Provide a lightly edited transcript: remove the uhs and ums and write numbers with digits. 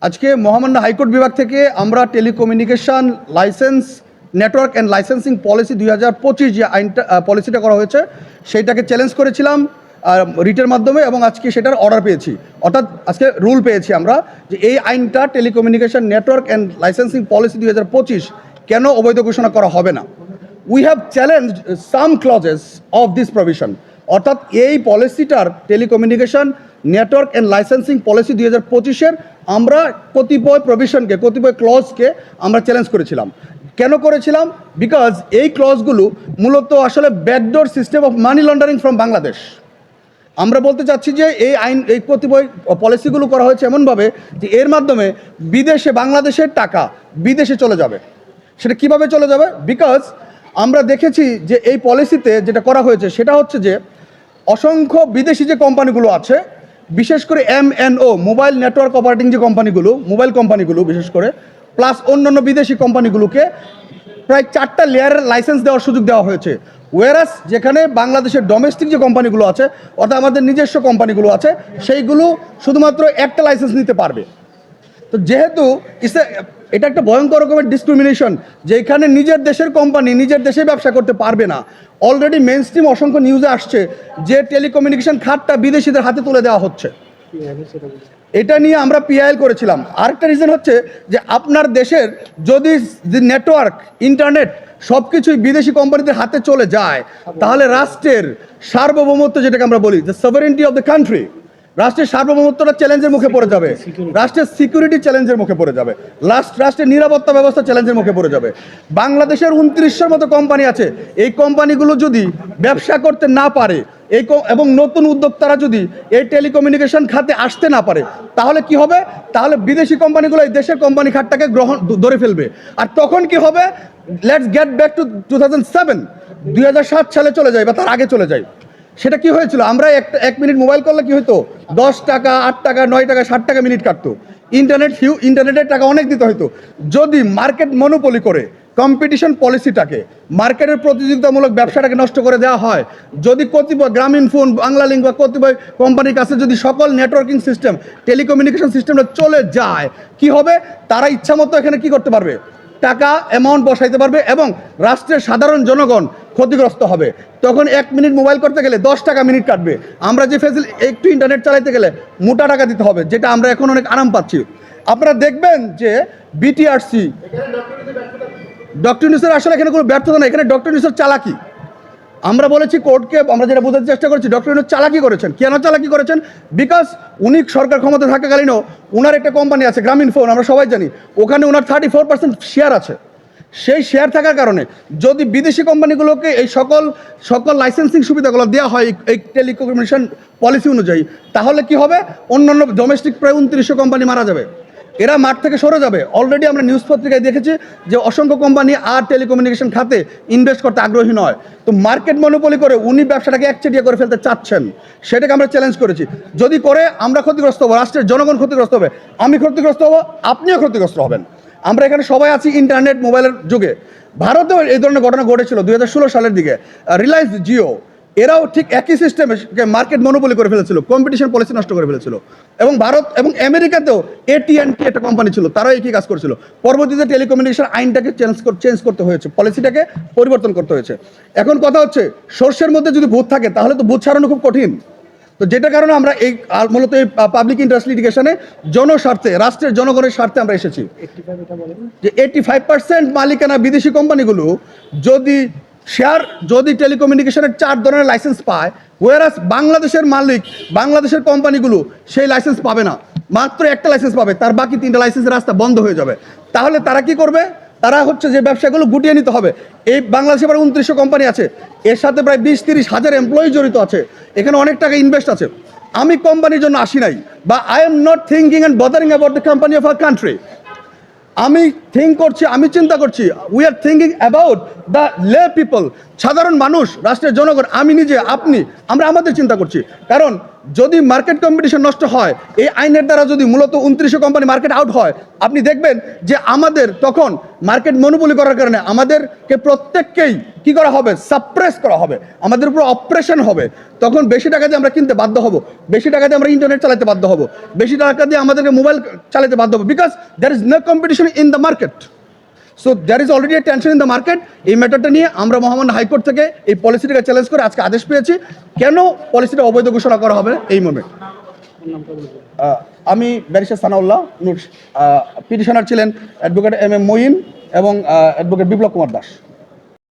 আজকে মহামান্য হাইকোর্ট বিভাগ থেকে আমরা telecommunication licence network and licensing policy 2025 যে আইনটা পলিসিটা করা হয়েছে সেইটাকে চ্যালেঞ্জ করেছিলাম রিটের মাধ্যমে এবং আজকে সেটার অর্ডার পেয়েছি, অর্থাৎ আজকে রুল পেয়েছি আমরা যে এই আইনটা telecommunication network and licensing policy 2025 কেন অবৈধ ঘোষণা করা হবে না। We have challenge some clauses of this provision, অর্থাৎ এই পলিসিটার telecommunication network and licensing policy 2025-এর আমরা কতিপয় প্রভিশনকে কতিপয় ক্লজকে আমরা চ্যালেঞ্জ করেছিলাম। কেন করেছিলাম? বিকজ এই ক্লজগুলো মূলত আসলে backdoor system of money laundering from Bangladesh. আমরা বলতে চাচ্ছি যে এই কতিপয় পলিসিগুলো করা হয়েছে এমনভাবে যে এর মাধ্যমে বিদেশে বাংলাদেশের টাকা বিদেশে চলে যাবে। সেটা কিভাবে চলে যাবে? বিকজ আমরা দেখেছি যে এই পলিসিতে যেটা করা হয়েছে সেটা হচ্ছে যে অসংখ্য বিদেশি যে কোম্পানিগুলো আছে, বিশেষ করে MNO মোবাইল নেটওয়ার্ক অপারেটিং যে কোম্পানিগুলো, মোবাইল কোম্পানিগুলো বিশেষ করে, প্লাস অন্যান্য বিদেশি কোম্পানিগুলোকে প্রায় 4টা লেয়ারের লাইসেন্স দেওয়ার সুযোগ দেওয়া হয়েছে। ওয়ারাস যেখানে বাংলাদেশের ডোমেস্টিক যে কোম্পানিগুলো আছে, অর্থাৎ আমাদের নিজস্ব কোম্পানিগুলো আছে, সেইগুলো শুধুমাত্র একটা লাইসেন্স নিতে পারবে। তো যেহেতু এটা একটা ভয়ঙ্কর রকমের ডিসক্রিমিনেশন, যেখানে নিজের দেশের কোম্পানি নিজের দেশে ব্যবসা করতে পারবে না। অলরেডি মেইন স্ট্রিম অসংখ্য নিউজে আসছে যে টেলিকমিউনিকেশন খাতটা বিদেশিদের হাতে তুলে দেওয়া হচ্ছে। এটা নিয়ে আমরা পিআইএল করেছিলাম। আরেকটা রিজন হচ্ছে যে আপনার দেশের যদি নেটওয়ার্ক ইন্টারনেট সব কিছুই বিদেশি কোম্পানিদের হাতে চলে যায়, তাহলে রাষ্ট্রের সার্বভৌমত্ব, যেটাকে আমরা বলি the sovereignty of the country, রাষ্ট্রের সার্বভৌমত্বটা চ্যালেঞ্জের মুখে পড়ে যাবে, রাষ্ট্রের সিকিউরিটি চ্যালেঞ্জের মুখে পড়ে যাবে, রাষ্ট্রের নিরাপত্তা ব্যবস্থা চ্যালেঞ্জের মুখে পড়ে যাবে। বাংলাদেশের 2900-এর মতো কোম্পানি আছে, এই কোম্পানিগুলো যদি ব্যবসা করতে না পারে এবং নতুন উদ্যোক্তারা যদি এই টেলিকমিউনিকেশন খাতে আসতে না পারে, তাহলে কি হবে? তাহলে বিদেশি কোম্পানিগুলো এই দেশের কোম্পানি খাতটাকে ধরে ফেলবে। আর তখন কি হবে? লেটস গেট ব্যাক টু 2007 সালে চলে যায় বা তার আগে চলে যায়। সেটা কি হয়েছিল? আমরা এক মিনিট মোবাইল করলে কি হতো? 10 টাকা, 8 টাকা, 9 টাকা, 60 টাকা মিনিট কাটতো। ইন্টারনেটের টাকা অনেক দিতে হতো। যদি মার্কেট মনোপলি করে কম্পিটিশন পলিসিটাকে, মার্কেটের প্রতিযোগিতামূলক ব্যবসাটাকে নষ্ট করে দেওয়া হয়, যদি কতিপয় গ্রামীণ ফোন, বাংলা লিঙ্ক বা কতিপয় কোম্পানির কাছে যদি সকল নেটওয়ার্কিং সিস্টেম, টেলিকমিউনিকেশন সিস্টেমটা চলে যায়, কি হবে? তারা ইচ্ছা মতো এখানে কি করতে পারবে? টাকা অ্যামাউন্ট বসাইতে পারবে এবং রাষ্ট্রের সাধারণ জনগণ ক্ষতিগ্রস্ত হবে। তখন 1 মিনিট মোবাইল করতে গেলে 10 টাকা মিনিট কাটবে। আমরা যে একটু ইন্টারনেট চালাইতে গেলে মোটা টাকা দিতে হবে, যেটা আমরা এখন অনেক আরাম পাচ্ছি। আপনারা দেখবেন যে বিটিআরসি, ডক্টর ইউনূসের আসলে এখানে কোনো ব্যর্থতা নেই, এখানে ডক্টর ইউনূসের চালাকি। আমরা বলেছি কোর্টকে, আমরা যেটা বোঝাতে চেষ্টা করছি, ডক্টর ইউনূস চালাকি করেছেন। কেন চালাকি করেছেন? বিকজ উনি সরকার ক্ষমতা থাকাকালীনও ওনার একটা কোম্পানি আছে গ্রামীণ ফোন, আমরা সবাই জানি, ওখানে ওনার 34% শেয়ার আছে। সেই শেয়ার থাকার কারণে যদি বিদেশি কোম্পানিগুলোকে এই সকল লাইসেন্সিং সুবিধাগুলো দেওয়া হয় এই টেলিকমিউনিকেশন পলিসি অনুযায়ী, তাহলে কি হবে? অন্যান্য ডোমেস্টিক প্রায় 2900 কোম্পানি মারা যাবে, এরা মাঠ থেকে সরে যাবে। অলরেডি আমরা নিউজ পত্রিকায় দেখেছি যে অসংখ্য কোম্পানি আর টেলিকমিউনিকেশন খাতে ইনভেস্ট করতে আগ্রহী নয়। তো মার্কেট মনোপলি করে উনি ব্যবসাটাকে একচেটিয়া করে ফেলতে চাচ্ছেন, সেটাকে আমরা চ্যালেঞ্জ করেছি। যদি করে আমরা ক্ষতিগ্রস্ত হবো, রাষ্ট্রের জনগণ ক্ষতিগ্রস্ত হবে, আমি ক্ষতিগ্রস্ত হবো, আপনিও ক্ষতিগ্রস্ত হবেন। আমরা এখানে সবাই আছি ইন্টারনেট মোবাইলের যুগে। ভারতেও এই ধরনের ঘটনা ঘটেছিল 2016 সালের দিকে। রিলায়েন্স জিও এরাও ঠিক একই সিস্টেমে মার্কেট মনোপলি করে ফেলেছিল, কম্পিটিশন পলিসি নষ্ট করে ফেলেছিল। এবং ভারত এবং আমেরিকাতেও AT&T একটা কোম্পানি ছিল, তারাও একই কাজ করছিল। পরবর্তীতে টেলিকমিউনিকেশন আইনটাকে চেঞ্জ করতে হয়েছে, পলিসিটাকে পরিবর্তন করতে হয়েছে। এখন কথা হচ্ছে, সর্ষের মধ্যে যদি ভূত থাকে তাহলে তো ভূত ছাড়ানো খুব কঠিন। তো যেটার কারণে আমরা মূলত এই পাবলিক ইন্টারেস্ট লিটিগেশনে জনস্বার্থে, রাষ্ট্রের জনগণের স্বার্থে আমরা এসেছি যে 85% মালিকানা বিদেশি কোম্পানিগুলো যদি টেলিকমিউনিকেশনের 4 ধরনের লাইসেন্স পায়, ওয়ারাস বাংলাদেশের মালিক, বাংলাদেশের কোম্পানিগুলো সেই লাইসেন্স পাবে না, মাত্র একটা লাইসেন্স পাবে, তার বাকি 3টা লাইসেন্সের রাস্তা বন্ধ হয়ে যাবে। তাহলে তারা কি করবে? তারা হচ্ছে যে ব্যবসাগুলো গুটিয়ে নিতে হবে। এই বাংলাদেশে প্রায় 2900 কোম্পানি আছে, এর সাথে প্রায় 20-30 হাজার এমপ্লয়ি জড়িত আছে, এখানে অনেক টাকা ইনভেস্ট আছে। আমি কোম্পানির জন্য আসি নাই, বা I am not thinking and bothering about the company of our country. আমি চিন্তা করছি, we are thinking about the people, সাধারণ মানুষ, রাষ্ট্রের জনগণ, আমি নিজে, আপনি, আমরা আমাদের চিন্তা করছি। কারণ যদি মার্কেট কম্পিটিশন নষ্ট হয়, এই আইনের দ্বারা যদি মূলত 29 কোম্পানি মার্কেট আউট হয়, আপনি দেখবেন যে আমাদের তখন মার্কেট মনোপলি করার কারণে আমাদেরকে প্রত্যেককেই কি করা হবে, সাপ্রেস করা হবে, আমাদের উপর অপারেশন হবে। তখন বেশি টাকা দিয়ে আমরা কিনতে বাধ্য হব, বেশি টাকা দিয়ে আমরা ইন্টারনেট চালাতে বাধ্য হব, বেশি টাকা দিয়ে আমাদেরকে মোবাইল চালাতে বাধ্য হবো, because there is no competition in the market. So there is already a tension in the market. এই ম্যাটারটা নিয়ে আমরা মহামান্য হাইকোর্ট থেকে এই পলিসিটাকে চ্যালেঞ্জ করে আজকে আদেশ পেয়েছি। কেন পলিসিটা অবৈধ ঘোষণা করা হবে এই মর্মে। আমি ব্যারিস্টার সানাউল্লাহ নূর, পিটিশনার ছিলেন অ্যাডভোকেট এম এম মঈন এবং অ্যাডভোকেট বিপ্লব কুমার দাস।